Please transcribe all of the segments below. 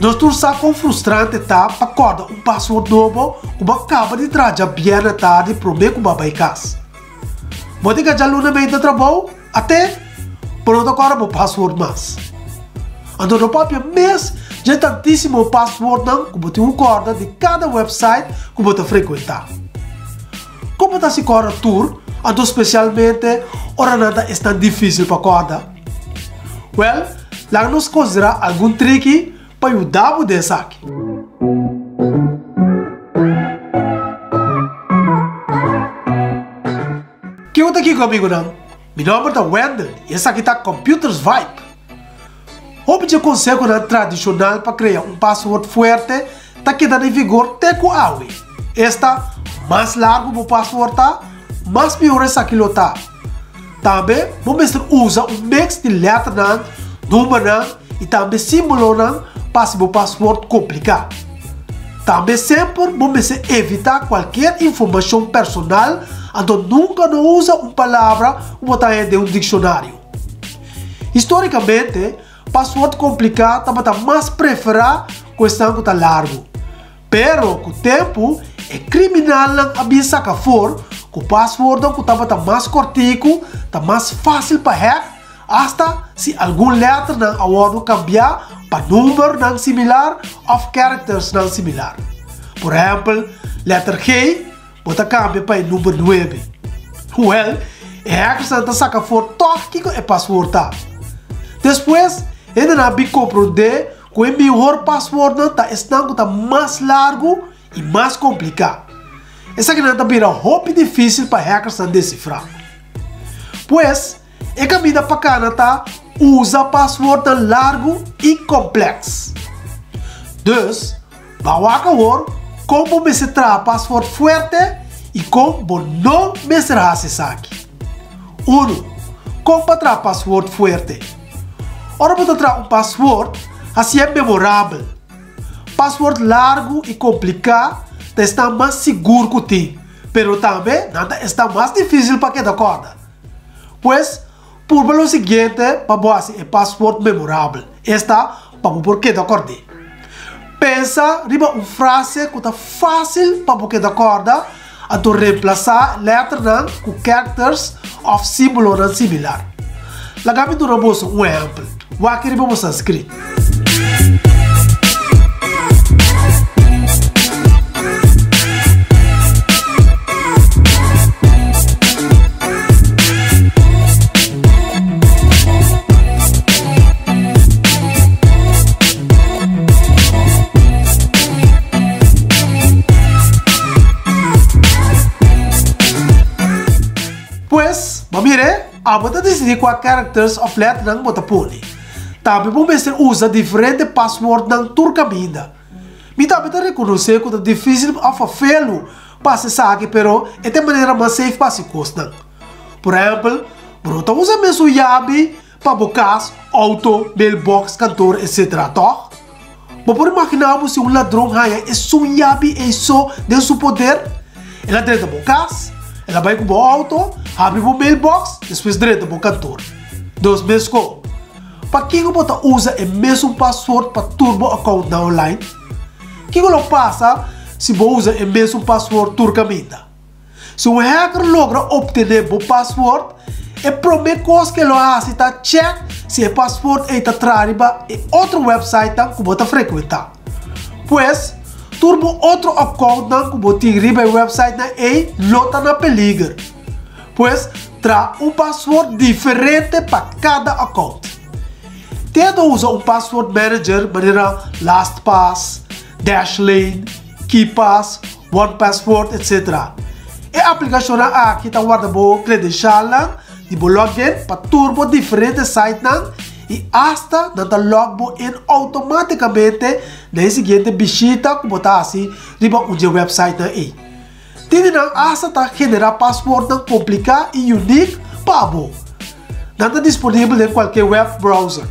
Nós estamos com frustrante tá para acordar password novo como acaba de trazer bem na tarde para o meu babai casa. Vou dizer que já luna bem do trabalho até pronto agora o password mais. Então no próprio mês já tantíssimo password não como tem corda de cada website como você frequentar. Como está se corda tour, então especialmente ora nada é tão difícil para acordar. Well, lá nós considerar algum trick para ajudar a dessa aqui. Quem está aqui comigo não? Meu nome é Wendell e essa aqui está Computers Vibe. O conselho tradicional para criar password forte está quedando em vigor até com a AWE. Esta mais largo o password tá, mais pior essa aqui tá. Também vamos usar um mix de letras, números e também símbolos para o password complicado. Também sempre vamos evitar qualquer informação personal, então nunca não usa uma palavra como está de um dicionário. Historicamente, password complicado está mais preferado questão que está largo. Pero com o tempo, é criminal avisa que for que o password que está mais cortico, está mais fácil para hack, hasta se algum letra não award cambiar para número não similar ou characters não similar. Por exemplo, letra G, bota cambia para o número 9. Well, hackers não saca for tóxico é password tá. Depois, ainda não vai compreender que o melhor password não está mais largo e mais complicado. Essa aqui não está vira roupa difícil para hackers decifrar. Pois, é caminho para cá tá usa password largo e complexo. Dus, vamos agora como mestrar password forte e como não mestrar esse aqui. 1. Como para password forte. Ora para trazer password assim é memorável. Password largo e complicado está mais seguro que tem, pero também nada está mais difícil para que da corda. Pois, por o seguinte, para você é password memorável. Está para o porquê da corda. Pensa riba uma frase que está fácil para o porquê da corda, a tu reemplaçar letras com characters ou símbolos similar. Lagami do raboso um exemplo. O aqui riba você escrito. Pues, mamire, bota decidir qual characters of letter nang bota puni. Também vamos usar diferente password nang turcaminda. Me também reconhecer que é difícil a fazê-lo para se sabe, pero é de maneira mais safe para se costar. Por exemplo, brota usa mesmo chave para bocas, auto, mailbox, cantor, etc. Toch? Mas por imaginar se um ladrão ganha é só chave e só de seu poder, ela direita bocas, ela vai com o auto, abre o mailbox, depois direita para o cantor. Dos mesmo. Para quem você usa o mesmo password para turbo account na online? Que não passa se você usa o mesmo password turcamente? Se um hacker logra obter o password, a primeira coisa que ele faz é check se o password está traído em outro website que você frequenta. Pois, turbo outro account que você tem no website e não está na perigo. Pois, traz password diferente para cada account. Tendo usa password manager maneira LastPass, Dashlane, KeePass, OnePassword, etc. E a aplicação aqui está guardando credencial de login para turbo diferentes sites e hasta não login automaticamente na seguinte visita como está assim riba um website aí. Tem hasta tá generar password complicado e único para você. Não está disponível em qualquer web browser.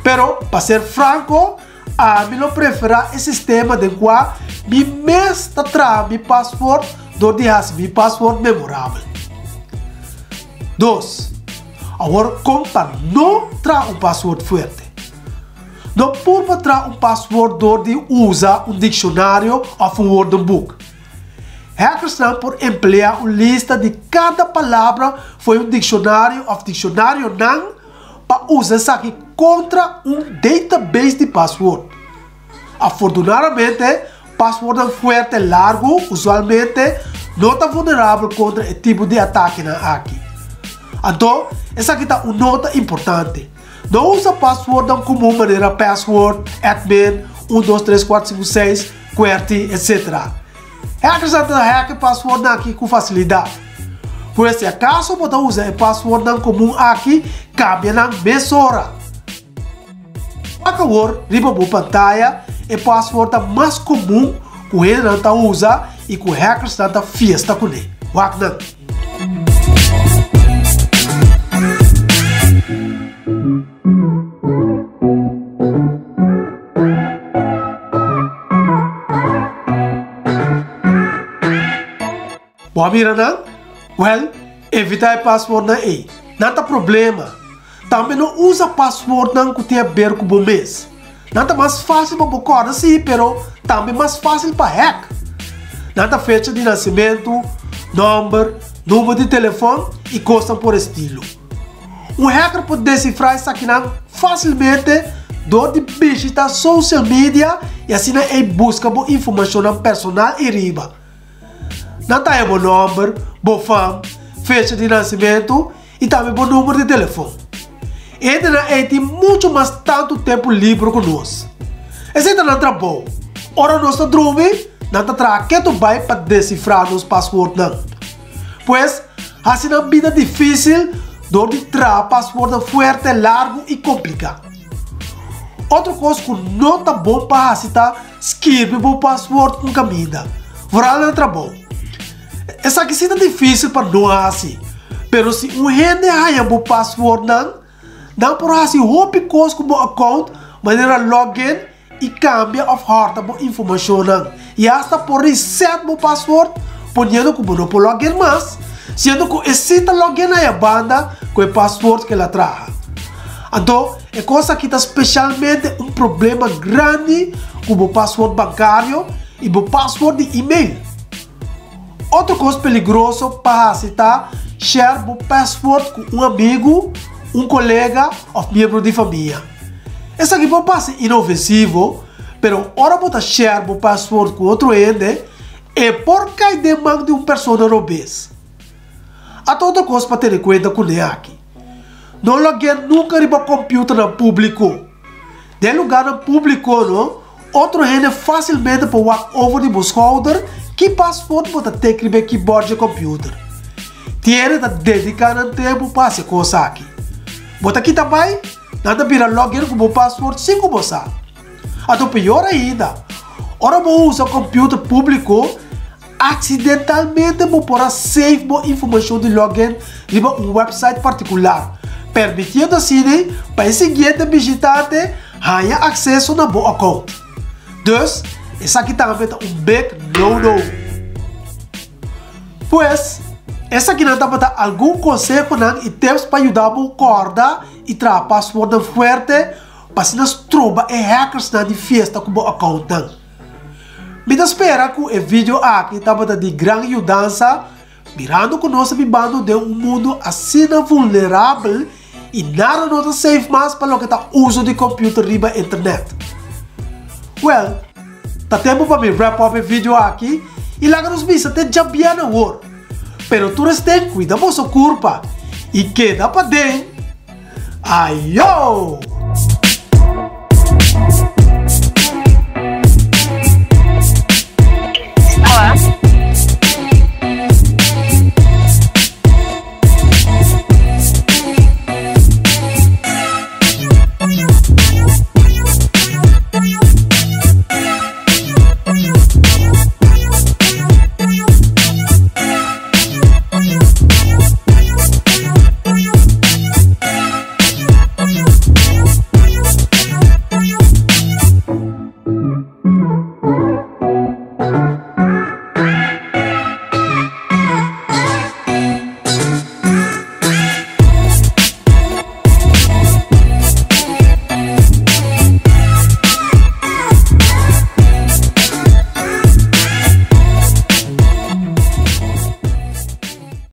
Pero, para ser franco, a mim não prefiro esse sistema de qual me mesmo traz meu password do que meu password memorável. 2. Agora, como para não trazer password forte? Não por mostrar password door de usa dicionário ou word book. Hackers não por emplear uma lista de cada palavra foi dicionário ou dicionário não para usar isso aqui contra database de password. Afortunadamente, password é forte largo, usualmente não está vulnerável contra esse tipo de ataque aqui. Então, essa aqui está uma nota importante. Não usa password da comum maneira password, admin, 1, 2, 3, 4, 5, 6, QWERTY, etc. Hackers hack password aqui com facilidade. Por esse acaso, você usa o password não comum aqui, cambia na mesura. Agora, riba a pantalla, o password mais comum que ele não usa e que hackers não fiesta com ele. Wagner. Boa mira não? Well, evitar password não é. Não tem problema. Também não usa password não que tem a ver com o mês. Não é mais fácil para recordar sim, pero também mais fácil para hack. Não tem fecha de nascimento, número de telefone e coisa por estilo. Um hacker pode decifrar isso aqui não facilmente do de visitar social media e assim ele busca boa informação personal e riba. Não tem bom número, bom fama, fecha de nascimento e também bom número de telefone. Ele tem muito mais tanto tempo livre conosco. Esse não é bom. Ora nós dormimos, não está que tu vai para decifrar os passwords não. Pois, assim é uma vida difícil, onde trazer password forte, largo e complicado. Outra coisa que não está bom para citar, escrever o password com camida. Verá não é bom. Essa aqui é difícil para nós assim. Pero se um gente haya o password não por assim roupa coisa com o account, maneira login e cambia of heart a informação não. E hasta por reset o password, ponendo como não por login mais, sendo que existe login na banda com o password que ela traz. Então, é coisa que está especialmente um problema grande com o password bancário e o password de e-mail. Outra coisa perigosa para citar, share o password com um amigo, um colega ou membro de família. Essa aqui pode parecer inofensivo, mas ora você share o password com outro ente é por cair de mão de uma pessoa obesa. Há outra coisa para ter em conta com ele aqui. Não login nunca riba computador no público. De lugar no público, não? Outro gente facilmente pode walk over de buscador que password pode ter que escrever keyboard de computer. Tiene que dedicar tempo para essa coisa aqui. Bota aqui também, nada vira login com o password sem como sabe. Então pior ainda, ora você usa o computer público, acidentalmente você pode save a informação de login em um website particular, permitindo assim para o seguinte visitante tenha acesso na boa conta. Então, essa aqui também é um big no-no. Pois, essa aqui não dá algum conselho e tips para ajudar a acordar e trazer password forte para se nós trobar hackers de festa com a conta. Me espera que o vídeo aqui está de grande ajuda, mirando que nós vivendo de um mundo assim vulnerável e nada não safe mais para o que está uso de computador riba internet. Well, tá tempo para me wrap up o vídeo aqui e lá nos visa até já bem na hora. Pero tu restem cuida da sua culpa e queda para dentro. Ayo!